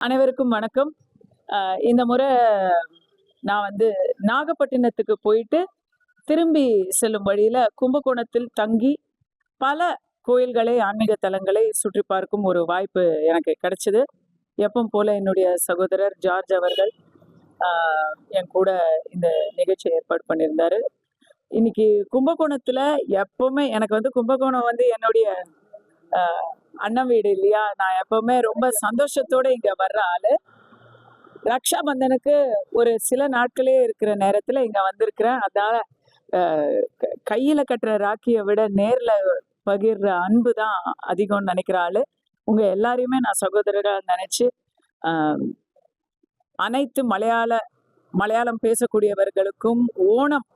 அனைவருக்கும் வணக்கம். இந்த முறை நான் வந்து நாகப்பட்டினத்துக்கு போயிட்டு திரும்பி செல்லும் வழியில கும்பகோணத்தில் தங்கி பல கோயில்களை, ஆன்மீக தலங்களை சுற்றி பார்க்கும் ஒரு வாய்ப்பு எனக்கு கிடைச்சது. எப்பவும் போல என்னுடைய சகோதரர் ஜார்ஜ் அவர்கள் என் கூட இந்த நிகழ்ச்சியை ஏற்பாடு பண்ணியிருந்தாரு. இன்னைக்கு கும்பகோணத்துல எப்பவுமே எனக்கு வந்து கும்பகோணம் வந்து என்னுடைய அண்ணன் வீடு இல்லையா? நான் எப்பவுமே ரொம்ப சந்தோஷத்தோட இங்க வர்ற ஆளு. ரக்ஷா பந்தனுக்கு ஒரு சில நாட்களே இருக்கிற நேரத்துல இங்க வந்திருக்கிறேன். அதனால கையில கட்டுற ராக்கியை விட நேர்ல பகிர்ற அன்பு தான் அதிகம்னு நினைக்கிற ஆளு. உங்க எல்லாரையுமே நான் சகோதரரா நினைச்சு அனைத்து மலையாளம் பேசக்கூடியவர்களுக்கும் ஓணம்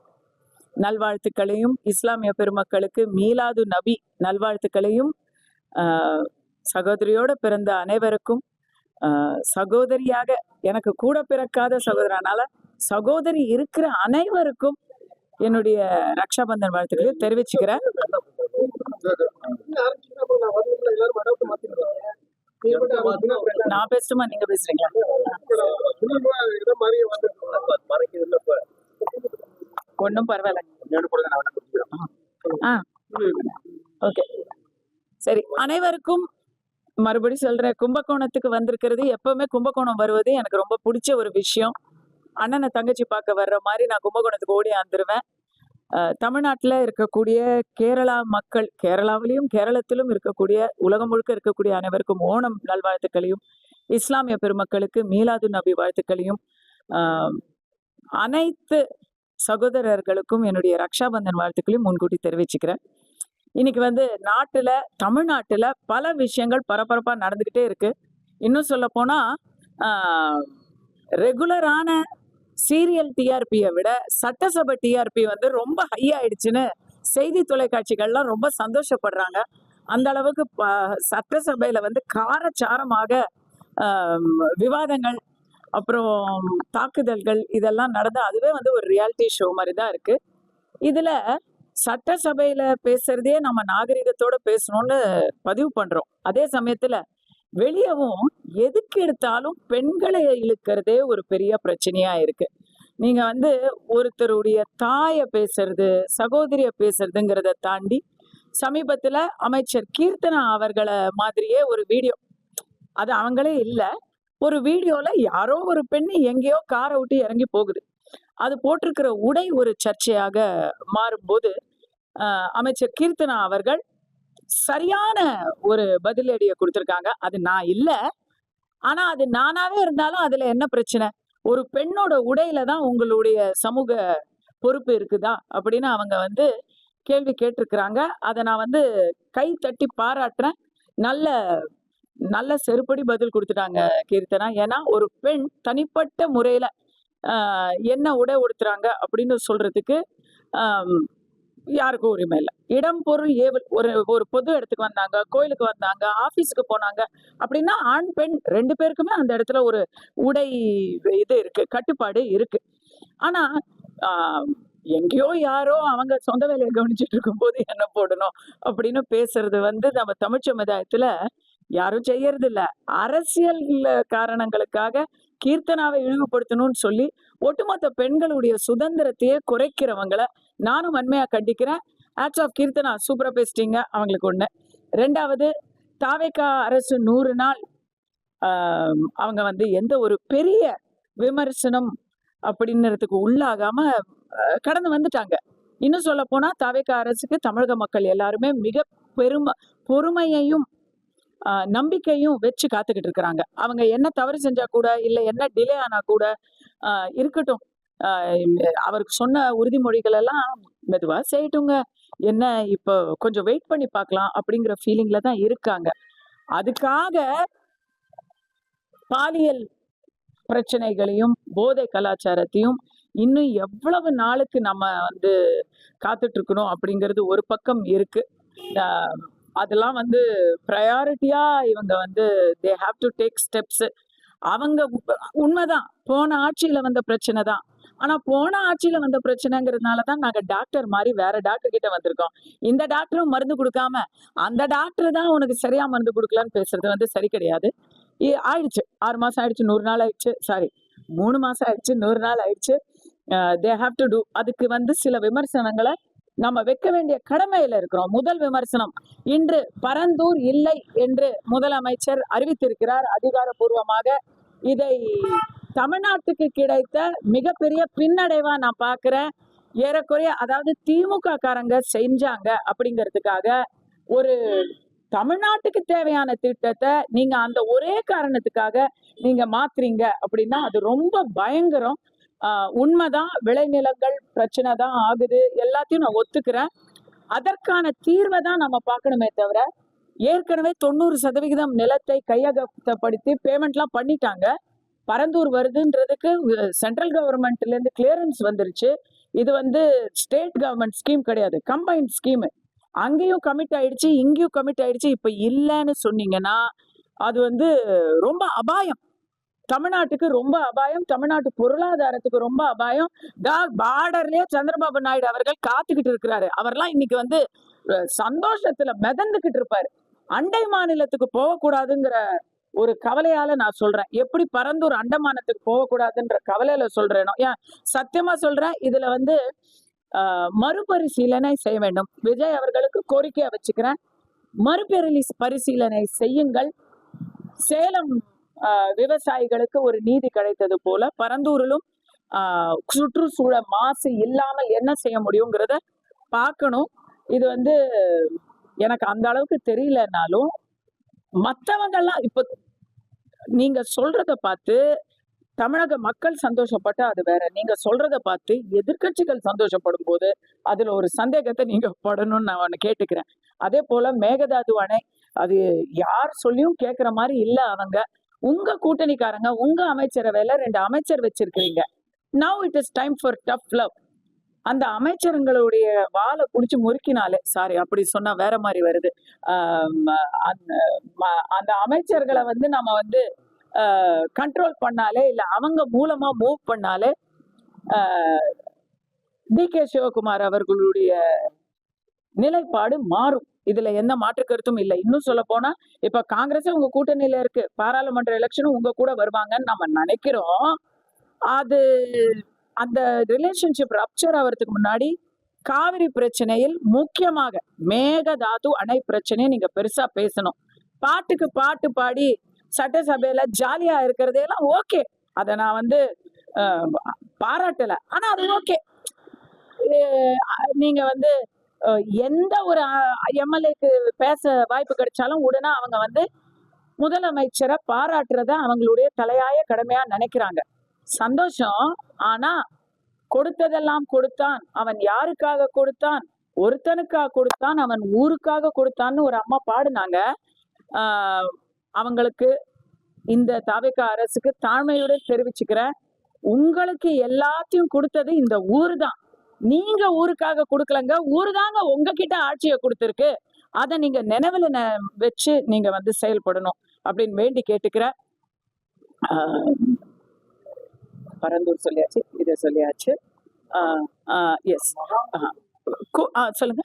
நல்வாழ்த்துக்களையும், இஸ்லாமிய பெருமக்களுக்கு மீலாது நபி நல்வாழ்த்துக்களையும், சகோதரியோட பிறந்த அனைவருக்கும், சகோதரியாக எனக்கு கூட பிறக்காத சகோதரனால சகோதரி இருக்கிற அனைவருக்கும் என்னுடைய ரக்ஷாபந்தன் வாழ்த்துக்களையும் தெரிவிச்சுக்கிறேன். நான் பேசட்டுமா, நீங்க பேசுறீங்களா? ஒன்னும் பரவாயில்ல. ஓகே, சரி. அனைவருக்கும் மறுபடி சொல்றேன், கும்பகோணத்துக்கு வந்திருக்கிறது, எப்பவுமே கும்பகோணம் வருவது எனக்கு ரொம்ப பிடிச்ச ஒரு விஷயம். அண்ணனை தங்கச்சி பார்க்க வர்ற மாதிரி நான் கும்பகோணத்துக்கு ஓடி வந்துருவேன். தமிழ்நாட்டில் இருக்கக்கூடிய கேரளா மக்கள், கேரளத்திலும் இருக்கக்கூடிய, உலகம் முழுக்க இருக்கக்கூடிய அனைவருக்கும் ஓணம் நல்வாழ்த்துக்களையும், இஸ்லாமிய பெருமக்களுக்கு மீலாது நபி வாழ்த்துக்களையும், அனைத்து சகோதரர்களுக்கும் என்னுடைய ரக்ஷாபந்தன் வாழ்த்துக்களையும் முன்கூட்டி தெரிவிச்சுக்கிறேன். இன்னைக்கு வந்து தமிழ்நாட்டுல பல விஷயங்கள் பரபரப்பா நடந்துகிட்டே இருக்கு. இன்னும் சொல்ல போனா ரெகுலரான சீரியல் டிஆர்பியை விட சட்டசபை டிஆர்பி வந்து ரொம்ப ஹை ஆயிடுச்சுன்னு செய்தி தொலைக்காட்சிகள்லாம் ரொம்ப சந்தோஷப்படுறாங்க. அந்த அளவுக்கு சட்டசபையில வந்து காரச்சாரமாக விவாதங்கள், அப்புறம் தாக்குதல்கள் இதெல்லாம் நடந்து அதுவே வந்து ஒரு ரியாலிட்டி ஷோ மாதிரி தான் இருக்கு. இதுல சட்டசபையில பேசுறதே நம்ம நாகரிகத்தோட பேசணும்னு பதிவு பண்றோம். அதே சமயத்துல வெளியவும் எதுக்கு எடுத்தாலும் பெண்களை இழுக்கிறதே ஒரு பெரிய பிரச்சனையா இருக்கு. நீங்க வந்து ஒருத்தருடைய தாய பேசுறது, சகோதரிய பேசுறதுங்கிறத தாண்டி சமீபத்துல அமைச்சர் கீர்த்தனா அவர்களை மாதிரியே ஒரு வீடியோ, அது அவங்களே இல்ல, ஒரு வீடியோல யாரோ ஒரு பெண்ணு எங்கேயோ காரை விட்டு இறங்கி போகுது. அது போட்டிருக்கிற உடை ஒரு சர்ச்சையாக மாறும்போது அமைச்சர் கீர்த்தனா அவர்கள் சரியான ஒரு பதிலடியை கொடுத்திருக்காங்க. அது நான் இல்ல, ஆனா அது நானாவே இருந்தாலும் அதுல என்ன பிரச்சனை? ஒரு பெண்ணோட உடையில தான் உங்களுடைய சமூக பொறுப்பு இருக்குதா அப்படின்னு அவங்க வந்து கேள்வி கேட்டிருக்கிறாங்க. அதை நான் வந்து கை தட்டி பாராட்டுறேன். நல்ல நல்ல செருப்படி பதில் கொடுத்துட்டாங்க கீர்த்தனா. ஏன்னா ஒரு பெண் தனிப்பட்ட முறையில என்ன உடை உடுத்துறாங்க அப்படின்னு சொல்றதுக்கு யாருக்கும் உரிமை இல்லை. இடம் பொருள் ஏவல், ஒரு பொது இடத்துக்கு வந்தாங்க, கோயிலுக்கு வந்தாங்க, ஆபீஸுக்கு போனாங்க அப்படின்னா ஆண் பெண் 2 பேருக்குமே அந்த இடத்துல ஒரு உடை இது இருக்கு, கட்டுப்பாடு இருக்கு. ஆனா எங்கேயோ யாரோ அவங்க சொந்த வேலையை கவனிச்சுட்டு இருக்கும் போது என்ன போடணும் அப்படின்னு பேசுறது வந்து நம்ம தமிழ் சமுதாயத்துல யாரும் செய்யறது இல்ல. அரசியல் காரணங்களுக்காக கீர்த்தனாவை இழிவுபடுத்தணும்னு சொல்லி ஒட்டுமொத்த பெண்களுடைய சுதந்திரத்தையே குறைக்கிறவங்களை நானும் வன்மையா கண்டிக்கிறேன். ஆக்ட்ஸ் ஆஃப் கீர்த்தனா சூப்பரா பேசிட்டீங்க, அவங்களுக்கு ஒண்ணு. 2வது, தாவேகா அரசு 100 நாள் அவங்க வந்து எந்த ஒரு பெரிய விமர்சனம் அப்படின்றதுக்கு உள்ளாகாம கடந்து வந்துட்டாங்க. இன்னும் சொல்ல போனா தாவேகா அரசுக்கு தமிழக மக்கள் எல்லாருமே மிக பொறுமையையும் நம்பிக்கையும் வச்சு காத்துக்கிட்டு இருக்கிறாங்க. அவங்க என்ன தவறு செஞ்சா கூட, இல்ல என்ன டிலே ஆனா கூட இருக்கட்டும், அவருக்கு சொன்ன உறுதிமொழிகள் எல்லாம் மெதுவா செய்யட்டுங்க, என்ன இப்போ கொஞ்சம் வெயிட் பண்ணி பார்க்கலாம் அப்படிங்கிற ஃபீலிங்ல தான் இருக்காங்க. அதுக்காக பாலியல் பிரச்சனைகளையும் போதை கலாச்சாரத்தையும் இன்னும் எவ்வளவு நாளுக்கு நம்ம வந்து காத்துட்டு இருக்கணும் அப்படிங்கிறது ஒரு பக்கம் இருக்கு. அதெல்லாம் வந்து ப்ரையாரிட்டியா இவங்க வந்து தே ஹாவ் டு டேக் ஸ்டெப்ஸ். அவங்க உண்மைதான், போன ஆட்சியில வந்த பிரச்சனை தான். ஆனா போன ஆட்சியில வந்த பிரச்சனைங்கிறதுனாலதான் நாங்க டாக்டர் மாதிரி வேற டாக்டர் கிட்ட வந்திருக்கோம். இந்த டாக்டரும் மருந்து கொடுக்காம அந்த டாக்டர் தான் உனக்கு சரியா மருந்து கொடுக்கலான்னு பேசுறது வந்து சரி கிடையாது. ஆயிடுச்சு 6 மாசம் ஆயிடுச்சு, 100 நாள் ஆயிடுச்சு, சாரி 3 மாசம் ஆயிடுச்சு, 100 நாள் ஆயிடுச்சு. They have to do. அதுக்கு சில விமர்சனங்களை நம்ம வைக்க வேண்டிய கடமையில இருக்கிறோம். முதல் விமர்சனம், இன்று பரந்தூர் இல்லை என்று முதலமைச்சர் அறிவித்திருக்கிறார் அதிகாரப்பூர்வமாக. இதை தமிழ்நாட்டுக்கு கிடைத்த மிகப்பெரிய பின்னடைவா நான் பார்க்கிறேன். ஏறக்குறைய அதாவது திமுக காரங்க செஞ்சாங்க அப்படிங்கிறதுக்காக ஒரு தமிழ்நாட்டுக்கு தேவையான திட்டத்தை நீங்க அந்த ஒரே காரணத்துக்காக நீங்க மாத்துறீங்க அப்படின்னா அது ரொம்ப பயங்கரம். உண்மைதான், விளைநிலங்கள் பிரச்சனை தான் ஆகுது, எல்லாத்தையும் நான் ஒத்துக்கிறேன். அதற்கான தீர்வை தான் நம்ம பார்க்கணுமே தவிர, ஏற்கனவே 90% நிலத்தை கையகப்படுத்தி பேமெண்ட்லாம் பண்ணிட்டாங்க. பரந்தூர் வருதுன்றதுக்கு சென்ட்ரல் கவர்மெண்ட்ல இருந்து கிளியரன்ஸ் வந்துருச்சு. இது ஸ்டேட் கவர்மெண்ட் ஸ்கீம் கிடையாது, கம்பைன்ட் ஸ்கீம். அங்கேயும் கமிட் ஆயிடுச்சு, இங்கேயும் கமிட் ஆயிடுச்சு. இப்ப இல்லைன்னு சொன்னீங்கன்னா அது ரொம்ப அபாயம். தமிழ்நாட்டுக்கு ரொம்ப அபாயம், தமிழ்நாட்டு பொருளாதாரத்துக்கு ரொம்ப அபாயம். பார்டர்லயே சந்திரபாபு நாயுடு அவர்கள் காத்துக்கிட்டு இருக்கிறாரு. அவர்லாம் இன்னைக்கு சந்தோஷத்துல மிதந்துகிட்டு இருப்பாரு. அண்டை மாநிலத்துக்கு போகக்கூடாதுங்கிற ஒரு கவலையால நான் சொல்றேன். எப்படி பரந்தூர் அண்டமானத்துக்கு போகக்கூடாதுன்ற கவலையில சொல்றேனோ, ஏன் சத்தியமா சொல்றேன். இதுல மறுபரிசீலனை செய்ய வேண்டும். விஜய் அவர்களுக்கு கோரிக்கையா வச்சுக்கிறேன், மறுபரிசீலனை செய்யுங்கள். சேலம் விவசாயிகளுக்கு ஒரு நீதி கிடைத்தது போல பரந்தூரிலும் சுற்றுச்சூழல் மாசு இல்லாமல் என்ன செய்ய முடியுங்கிறத பார்க்கணும். இது எனக்கு அந்த அளவுக்கு தெரியலனாலும் மற்றவங்கெல்லாம் இப்ப நீங்க சொல்றத பார்த்து தமிழக மக்கள் சந்தோஷப்பட்ட அது வேற. நீங்க சொல்றத பார்த்து எதிர்கட்சிகள் சந்தோஷப்படும் போது அதுல ஒரு சந்தேகத்தை நீங்க படணும்னு நான் ஒண்ணு கேட்டுக்கிறேன். அதே போல மேகதாது அணை, அது யார் சொல்லியும் கேட்கிற மாதிரி இல்ல. அவங்க உங்க கூட்டணிக்காரங்க, உங்க அமைச்சரவையில 2 அமைச்சர் வச்சிருக்கிறீங்க. Now it is time for tough love. அந்த அமைச்சர்களுடைய வாழை புடிச்சு முறுக்கினாலே, சாரி அப்படி சொன்னா வேற மாதிரி வருது, அந்த அமைச்சர்களை நம்ம கண்ட்ரோல் பண்ணாலே, இல்ல அவங்க மூலமா மூவ் பண்ணாலே டி.கே. சிவகுமார் அவர்களுடைய நிலைப்பாடு மாறும். இதுல எந்த மாற்று கருத்தும் இல்லை. இன்னும் சொல்ல போனா இப்ப காங்கிரஸ் உங்க கூட்டணியில இருக்கு, பாராளுமன்ற எலெக்ஷனும் உங்க கூட வருவாங்கன்னு நம்ம நினைக்கிறோம். அது அந்த ரிலேஷன்ஷிப் ரப்சர் ஆகிறதுக்கு முன்னாடி காவிரி பிரச்சனையில் முக்கியமாக மேகதாது அணை பிரச்சனையை நீங்க பெருசா பேசணும். பாட்டுக்கு பாட்டு பாடி சட்டசபையில ஜாலியா இருக்கிறதெல்லாம் ஓகே, அதை நான் பாராட்டல. ஆனா அது ஓகே. நீங்க எந்த ஒரு எம்எல்ஏக்கு பேச வாய்ப்பு கிடைச்சாலும் உடனே அவங்க முதலமைச்சரை பாராட்டுறத அவங்களுடைய தலையாய கடமையா நினைக்கிறாங்க. சந்தோஷம். ஆனா கொடுத்ததெல்லாம் கொடுத்தான், அவன் யாருக்காக கொடுத்தான்? ஒருத்தனுக்காக கொடுத்தான், அவன் ஊருக்காக கொடுத்தான்னு ஒரு அம்மா பாடுனாங்க. அவங்களுக்கு இந்த தவிக அரசுக்கு தாழ்மையுடன் தெரிவிச்சுக்கிறேன். உங்களுக்கு எல்லாத்தையும் கொடுத்தது இந்த ஊர் தான். நீங்க ஊருக்காக கொடுக்கலங்க, ஊரு தாங்க உங்ககிட்ட ஆட்சியை கொடுத்துருக்கு. அதை நீங்க நினைவுல வச்சு நீங்க செயல்படணும் அப்படின்னு வேண்டி கேட்டுக்கிறேன். பரந்தூர் சொல்லியாச்சு, இதை சொல்லியாச்சு. எஸ், சொல்லுங்க.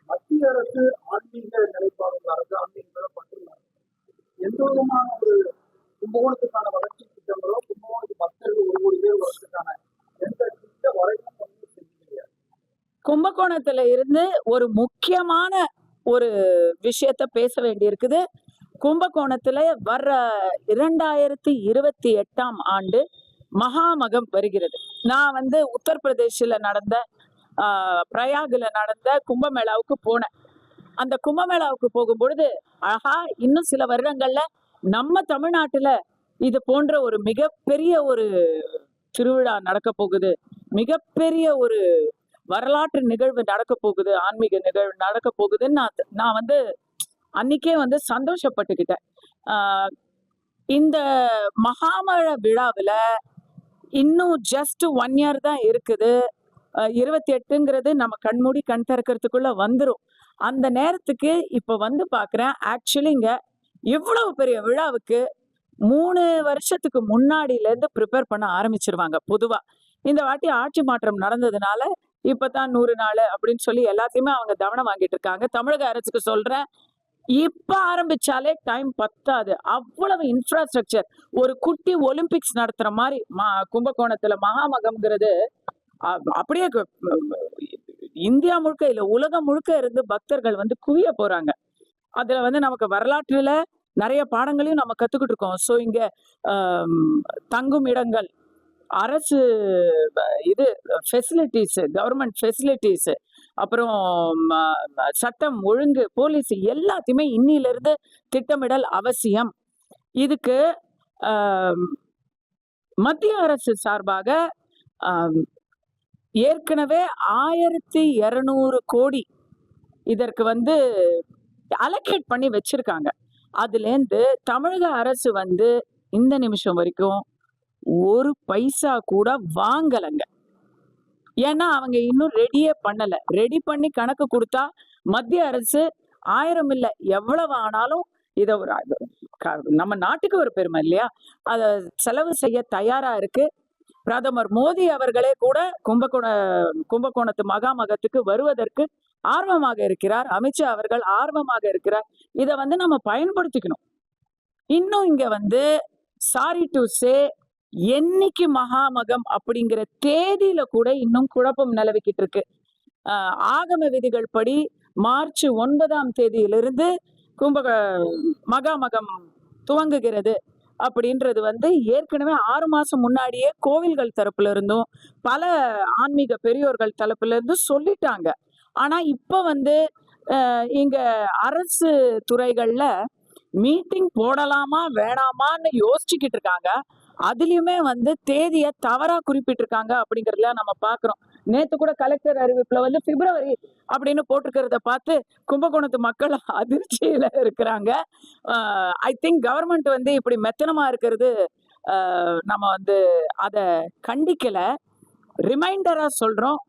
மத்திய அரசு ஆன்மீக நிலைப்பாடுகள், எந்த விதமான ஒரு கும்பகோணத்துக்கான வளர்ச்சி திட்டங்களோ, கும்பகோணத்து மக்களுக்கு 1 கோடி பேர் வருவதற்கான எந்த திட்ட வரைக்கும் கும்பகோணத்துல இருந்து ஒரு முக்கியமான ஒரு விஷயத்த பேச வேண்டி இருக்குது. கும்பகோணத்துல வர்ற 2028ஆம் ஆண்டு மகாமகம் வருகிறது. நான் உத்தரப்பிரதேசில நடந்த பிரயாகுல நடந்த கும்பமேளாவுக்கு போனேன். அந்த கும்பமேளாவுக்கு போகும் பொழுது ஆஹா, இன்னும் சில வருடங்கள்ல நம்ம தமிழ்நாட்டுல இது போன்ற ஒரு மிகப்பெரிய ஒரு திருவிழா நடக்க போகுது, மிகப்பெரிய ஒரு வரலாற்று நிகழ்வு நடக்க போகுது, ஆன்மீக நிகழ்வு நடக்க போகுதுன்னு நான் அன்னைக்கே சந்தோஷப்பட்டுக்கிட்டேன். இந்த மகாமழ விழாவில் இன்னும் ஜஸ்ட் 1 இயர் தான் இருக்குது. 28ங்கிறது நம்ம கண்மூடி கண் திறக்கிறதுக்குள்ள வந்துடும். அந்த நேரத்துக்கு இப்ப பாக்குறேன், ஆக்சுவலி இங்க இவ்வளவு பெரிய விழாவுக்கு 3 வருஷத்துக்கு முன்னாடில இருந்து ப்ரிப்பேர் பண்ண ஆரம்பிச்சிருவாங்க. பொதுவா இந்த வாட்டி ஆட்சி மாற்றம் நடந்ததுனால இப்பதான் 100 நாள் அப்படின்னு சொல்லி எல்லாத்தையுமே அவங்க தவணை வாங்கிட்டு இருக்காங்க. தமிழக அரசுக்கு சொல்றேன், இப்ப ஆரம்பிச்சாலே டைம் பத்தாது. அவ்வளவு இன்ஃப்ராஸ்ட்ரக்சர். ஒரு குட்டி ஒலிம்பிக்ஸ் நடத்துற மாதிரி கும்பகோணத்துல மகாமகம்ங்கிறது அப்படியே இந்தியா முழுக்க இல்ல உலகம் முழுக்க இருந்து பக்தர்கள் வந்து குவிய போறாங்க. அதுல வந்து நமக்கு வரலாற்றுல நிறைய பாடங்களையும் நம்ம கத்துக்கிட்டு இருக்கோம். சோ இங்க தங்கும் இடங்கள், அரசு இது ஃபெசிலிட்டிஸ், கவர்மெண்ட் ஃபெசிலிட்டிஸ், அப்புறம் சட்டம் ஒழுங்கு, போலீஸ் எல்லாத்தையுமே இன்னில இருந்து திட்டமிடல் அவசியம். இதுக்கு மத்திய அரசு சார்பாக ஏற்கனவே 1200 கோடி இதற்கு வந்து அலோகேட் பண்ணி வச்சிருக்காங்க. அதுல இருந்து தமிழக அரசு வந்து இந்த நிமிஷம் வரைக்கும் ஒரு பைசா கூட வாங்கலங்க. ஏன்னா அவங்க இன்னும் ரெடியே பண்ணல. ரெடி பண்ணி கணக்கு கொடுத்தா மத்திய அரசு 1000 இல்ல எவ்வளவு ஆனாலும் இத ஒரு நம்ம நாட்டுக்கு ஒரு பெருமை இல்லையா, அத செலவு செய்ய தயாரா இருக்கு. பிரதமர் மோடி அவர்களே கூட கும்பகோணத்து மகாமகத்துக்கு வருவதற்கு ஆர்வமாக இருக்கிறார். அமித்ஷா அவர்கள் ஆர்வமாக இருக்கிறார். இத வந்து நம்ம பயன்படுத்திக்கணும். இன்னும் இங்க வந்து சாரி டு சே, என்னைக்கு மகாமகம் அப்படிங்கிற தேதியில கூட இன்னும் குழப்பம் நிலவிக்கிட்டு இருக்கு. ஆகம விதிகள் படி மார்ச் 9ஆம் தேதியிலிருந்து மகாமகம் துவங்குகிறது அப்படின்றது வந்து ஏற்கனவே 6 மாசம் முன்னாடியே கோவில்கள் தரப்புல இருந்தும் பல ஆன்மீக பெரியோர்கள் தரப்புல இருந்தும் சொல்லிட்டாங்க. ஆனா இப்ப வந்து இங்க அரசு துறைகள்ல மீட்டிங் போடலாமா வேணாமான்னு யோசிச்சுக்கிட்டு இருக்காங்க. அதுலயுமே வந்து தேதிய தவறா குறிப்பிட்டிருக்காங்க அப்படிங்கறதுல நம்ம பாக்குறோம். நேத்து கூட கலெக்டர் அறிவிப்புல வந்து பிப்ரவரி அப்படின்னு போட்டிருக்கிறத பார்த்து கும்பகோணத்து மக்கள் அதிர்ச்சியில இருக்கிறாங்க. ஐ திங்க் கவர்மெண்ட் வந்து இப்படி மெத்தனமா இருக்கிறது நம்ம வந்து அத கண்டிக்கல. ரிமைண்டரா சொல்றோம்,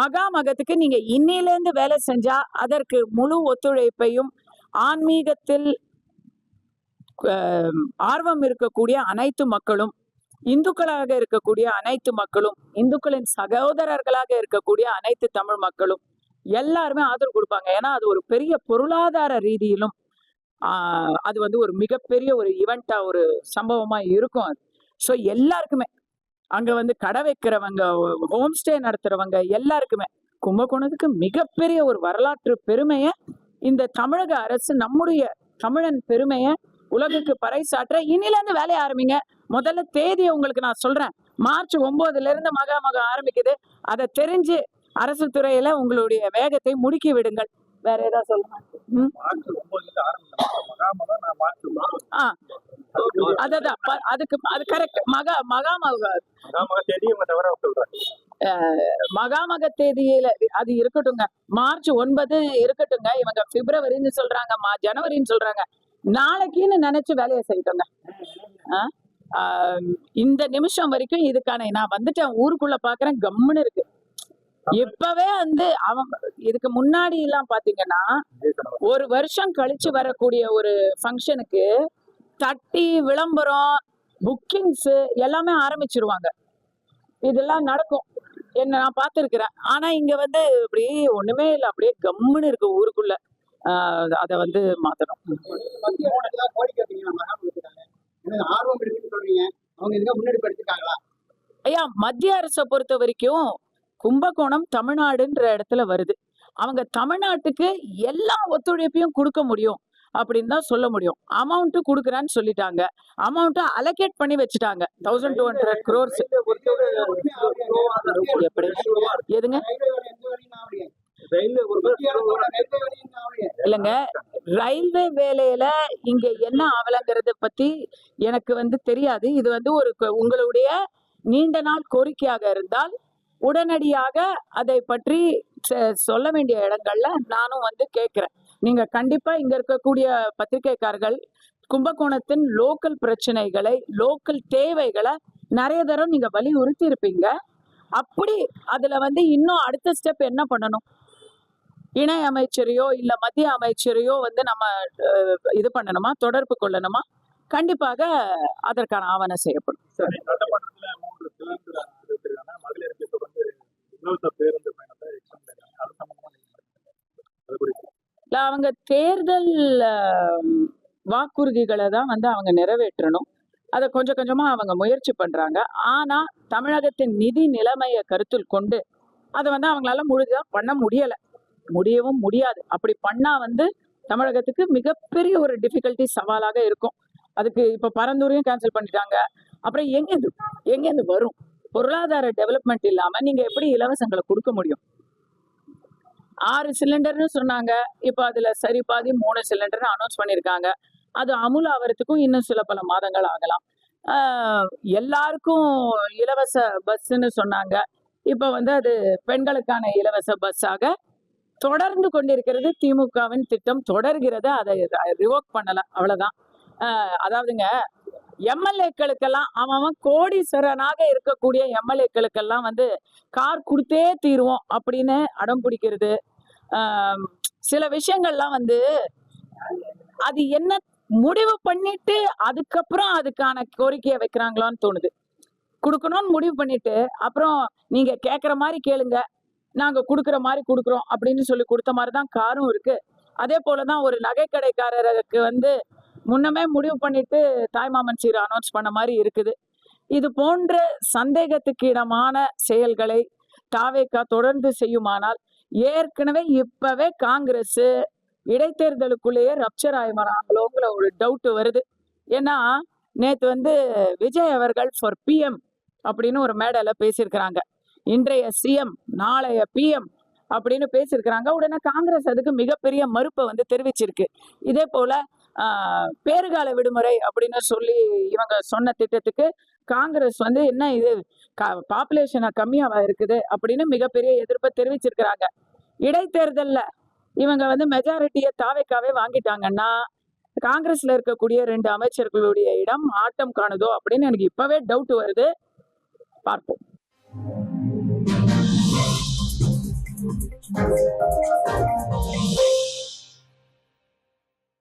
மகாமகத்துக்கு நீங்க இன்னையில இருந்து வேலை செஞ்சா அதற்கு முழு ஒத்துழைப்பையும் ஆன்மீகத்தில் ஆர்வம் இருக்கக்கூடிய அனைத்து மக்களும், இந்துக்களாக இருக்கக்கூடிய அனைத்து மக்களும், இந்துக்களின் சகோதரர்களாக இருக்கக்கூடிய அனைத்து தமிழ் மக்களும் எல்லாருமே ஆதரவு கொடுப்பாங்க. ஏன்னா அது ஒரு பெரிய பொருளாதார ரீதியிலும் அது வந்து ஒரு மிகப்பெரிய ஒரு ஈவெண்டா, ஒரு சம்பவமா இருக்கும் அது. ஸோ எல்லாருக்குமே அங்க வந்து கடை வைக்கிறவங்க, ஹோம் ஸ்டே நடத்துறவங்க எல்லாருக்குமே கும்பகோணத்துக்கு மிகப்பெரிய ஒரு வரலாற்று பெருமைய இந்த தமிழக அரசு, நம்முடைய தமிழன் பெருமைய உலகுக்கு பறைசாற்ற இன்னில இருந்து வேலையை ஆரம்பிங்க. முதல்ல தேதியை உங்களுக்கு நான் சொல்றேன். மார்ச் 9ல இருந்து மகாமகம் ஆரம்பிக்குது. அதை தெரிஞ்சு அரசு துறையில உங்களுடைய வேகத்தை முடுக்கி விடுங்கள். வேற ஏதாவது சொல்லுங்க. அதான் அதுக்கு அது கரெக்ட். மகாமக தேதியில அது இருக்கட்டுங்க. மார்ச் 9 இருக்கட்டுங்க. இவங்க பிப்ரவரின்னு சொல்றாங்க, ஜனவரின்னு சொல்றாங்க. நாளைக்குன்னு நினைச்சு வேலையை செய்யட்டுங்க. இந்த நிமிஷம் வரைக்கும் இதுக்கான நான் வந்துட்டேன், ஊருக்குள்ள பாக்குறேன், கம்முன்னு இருக்கு. இப்பவே வந்து இதுக்கு முன்னாடி எல்லாம் பாத்தீங்கன்னா ஒரு வருஷம் கழிச்சு வரக்கூடிய ஒரு ஃபங்க்ஷனுக்கு தட்டி விளம்பரம், புக்கிங்ஸ் எல்லாமே ஆரம்பிச்சிருவாங்க. இதெல்லாம் நடக்கும், என்ன நான் பார்த்திருக்கிறேன். ஆனா இங்க வந்து அப்படியே ஒண்ணுமே இல்லை, அப்படியே கம்முன்னு இருக்கு ஊருக்குள்ள. அத வந்து மாத்தணும். ஐயா, மத்திய அரசை பொறுத்த வரைக்கும் கும்பகோணம் தமிழ்நாடுன்ற இடத்துல வருது. அவங்க தமிழ்நாட்டுக்கு எல்லா ஒத்துழைப்பையும் கொடுக்க முடியும் அப்படின்னு தான் சொல்ல முடியும். அமௌண்ட் கொடுக்குறான்னு சொல்லிட்டாங்க. அமௌண்ட் அலோகேட் பண்ணி வச்சுட்டாங்க 1200 crores. எப்படி எதுங்க இல்லைங்க, ரயில்வே வேலையில இங்க என்ன ஆவலங்கிறத பத்தி எனக்கு வந்து தெரியாது. இது வந்து ஒரு உங்களுடைய நீண்ட நாள் கோரிக்கையாக இருந்தால் உடனடியாக அதை பற்றி சொல்ல வேண்டிய இடங்கள்ல நானும் வந்து கேட்கிறேன். நீங்க கண்டிப்பா இங்க இருக்கக்கூடிய பத்திரிகைக்காரர்கள் கும்பகோணத்தின் லோக்கல் பிரச்சனைகளை, லோக்கல் தேவைகளை நிறைய தடவை நீங்க வலியுறுத்தி இருப்பீங்க. அப்படி அதுல வந்து இன்னும் அடுத்த ஸ்டெப் என்ன பண்ணணும், இணை அமைச்சரையோ இல்ல மத்திய அமைச்சரையோ வந்து நம்ம இது பண்ணணுமா, தொடர்பு கொள்ளணுமா? கண்டிப்பாக அதற்கான ஆவணம் செய்யப்படும். மகளிருக்கு தொடர்ந்து இலவச பேருந்து பயணத்தை அவங்க தேர்தல் வாக்குறுதிகளை தான் வந்து அவங்க நிறைவேற்றணும். அதை கொஞ்சம் கொஞ்சமா அவங்க முயற்சி பண்றாங்க. ஆனா தமிழகத்தின் நிதி நிலைமையை கருத்தில் கொண்டு அதை வந்து அவங்களால முழுதா பண்ண முடியவும் முடியாது. அப்படி பண்ணா வந்து தமிழகத்துக்கு மிகப்பெரிய ஒரு டிஃபிகல்ட்டி சவாலாக இருக்கும். அதுக்கு இப்ப பரந்தூரையும் கேன்சல் பண்ணிட்டாங்க. அப்புறம் எங்கேருந்து வரும்? பொருளாதார டெவலப்மெண்ட் இல்லாம நீங்க எப்படி இலவசங்களை கொடுக்க முடியும்? 6 சிலிண்டர்னு சொன்னாங்க. இப்ப அதுல சரி பாதி 3 சிலிண்டர்னு அனௌன்ஸ் பண்ணியிருக்காங்க. அது அமுல் ஆவறதுக்கும் இன்னும் சில பல மாதங்கள் ஆகலாம். எல்லாருக்கும் இலவச பஸ்ன்னு சொன்னாங்க. இப்ப வந்து அது பெண்களுக்கான இலவச பஸ்ஸாக தொடர்ந்து கொண்டிருக்கிறது. திமுகவின் திட்டம் தொடர்கிறது. அதை ரிவோக் பண்ணல, அவ்வளவுதான். அதாவதுங்க, எம்எல்ஏக்களுக்கெல்லாம் அவன் கோடீஸ்வரனாக இருக்கக்கூடிய எம்எல்ஏக்களுக்கெல்லாம் வந்து கார் கொடுத்தே தீருவோம் அப்படின்னு அடம் பிடிக்கிறது. சில விஷயங்கள்லாம் வந்து அது என்ன முடிவு பண்ணிட்டு அதுக்கப்புறம் அதுக்கான கோரிக்கையை வைக்கிறாங்களான்னு தோணுது. கொடுக்கணும்னு முடிவு பண்ணிட்டு அப்புறம் நீங்க கேட்குற மாதிரி கேளுங்க, நாங்க கொடுக்குற மாதிரி கொடுக்குறோம் அப்படின்னு சொல்லி கொடுத்த மாதிரி தான் காரும் இருக்கு. அதே போலதான் ஒரு நகைக்கடைக்காரருக்கு வந்து முன்னமே முடிவு பண்ணிட்டு தாய்மாமன் சீர் அனௌன்ஸ் பண்ண மாதிரி இருக்குது. இது போன்ற சந்தேகத்துக்கு இடமான செயல்களை தாவேகா தொடர்ந்து செய்யுமானால் ஏற்கனவே இப்பவே காங்கிரஸ் இடைத்தேர்தலுக்குள்ளேயே ரப்சர் ஆயிமராங்களோங்கிற ஒரு டவுட் வருது. ஏன்னா நேத்து வந்து விஜய் அவர்கள் ஃபார் பிஎம் அப்படின்னு ஒரு மேடையில பேசியிருக்கிறாங்க. இன்றைய சிஎம் நாளைய பிஎம் அப்படின்னு பேசியிருக்கிறாங்க. உடனே காங்கிரஸ் அதுக்கு மிகப்பெரிய மறுப்பை வந்து தெரிவிச்சிருக்கு. இதே போல பேறுகால விடுமுறை அப்படின்னு சொல்லி இவங்க சொன்ன திட்டத்துக்கு காங்கிரஸ் வந்து என்ன இது பாப்புலேஷனை கம்மியா இருக்குது அப்படின்னு மிகப்பெரிய எதிர்ப்பை தெரிவிச்சிருக்கிறாங்க. இடைத்தேர்தல்ல இவங்க வந்து மெஜாரிட்டியை தாவேக்காவே வாங்கிட்டாங்கன்னா காங்கிரஸ்ல இருக்கக்கூடிய 2 அமைச்சர்களுடைய இடம் ஆட்டம் காணுதோ அப்படின்னு எனக்கு இப்பவே டவுட் வருது. பார்ப்போம்.